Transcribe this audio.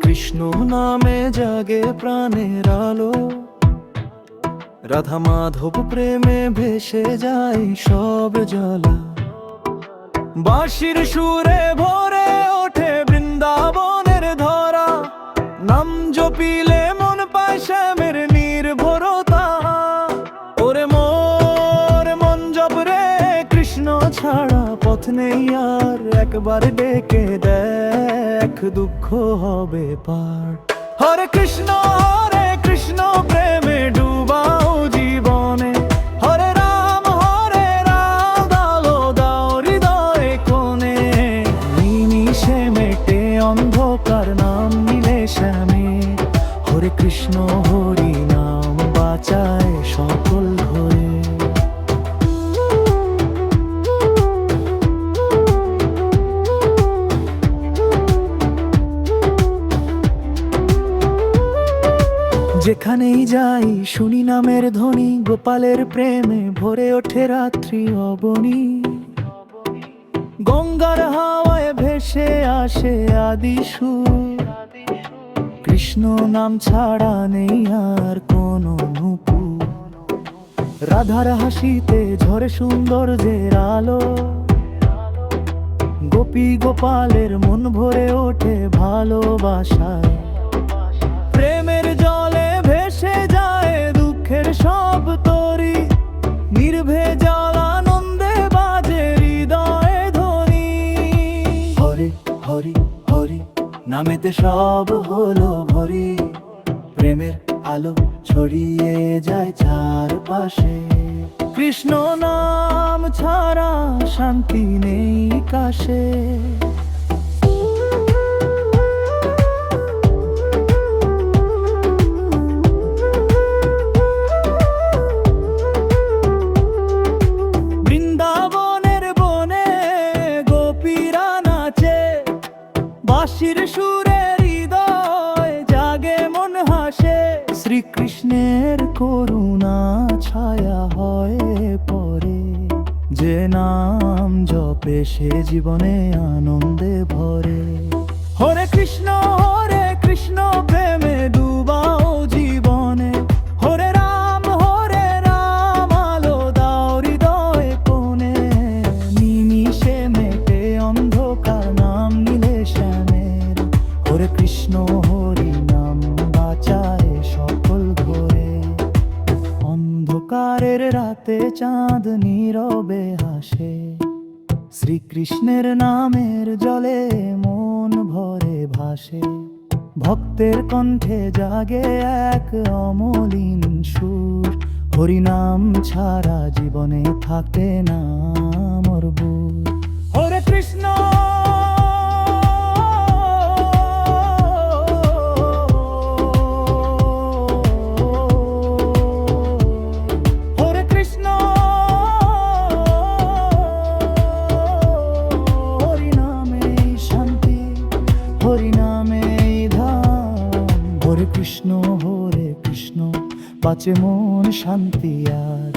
কৃষ্ণ নামে জাগে প্রাণের আলো, রাধা মাধব প্রেমে ভেসে যায় সব জ্বালা। বাঁশির সুরে ভরে ওঠে বৃন্দাবনের ধরা, নাম জপিলে মন পায় শ্যামের নির্ভরতা। ওরে মোর মন জপ রে কৃষ্ণ ছাড়া পথ নেই আর, একবার ডেকে দেখ দুঃখ হবে পার। হরে কৃষ্ণ প্রেমে ডুবাও জীবনে, হরে রাম দালো দাও হৃদয়ে কোণে। নিমিষে মেটে অন্ধকার নাম নিলে শ্যামে, হরে কৃষ্ণ হরি নাম বাঁচায় সকল ঘরে। যেখানেই যাই শুনি নামের ধ্বনি, গোপালের প্রেমে ভরে ওঠে রাত্রি অবনী। গঙ্গার হাওয়ায় ভেসে আসে আদি সুর, কৃষ্ণ নাম ছাড়া নেই আর কোনো নূপুর। রাধার হাসিতে ঝরে সৌন্দর্যের আলো, গোপী গোপালের মন ভরে ওঠে ভালোবাসায়। প্রেমের জলে ভেসে যায় দুঃখের সব তরি, নির্ভেজাল আনন্দে বাজে হৃদয়ে ধ্বনি। হরি হরি হরি নামেতে সব হলো ভরি, প্রেমের আলো ছড়িয়ে যায় চারপাশে। কৃষ্ণ নাম ছাড়া শান্তি নেই কাশে। বাঁশির সুরে হৃদয় জাগে মন হাসে, শ্রীকৃষ্ণের করুণা ছায়া হয় পরে। যে নাম জপে সে জীবনে আনন্দে ভরে। হরে কৃষ্ণ প্রেমে ডুবাও জীবনে, হরে রাম আলো দাও হৃদয়ে কোণে। নিমিষে মেটে অন্ধকার নাম নিলে শ্যামের, হরে কৃষ্ণ হরি নাম বাঁচায় সকল ঘরে। অন্ধকারের রাতে চাঁদ নীরবে হাসে, শ্রীকৃষ্ণের নামের জলে মন ভরে ভাসে। ভক্তের কণ্ঠে জাগে এক অমলিন সুর, হরি নাম ছাড়া জীবনে থাকে না মোর বুর। হরে কৃষ্ণ হরি নামে শান্তি, হরি নামে ধাম। হরে কৃষ্ণ বাঁচে মন শান্তি আর।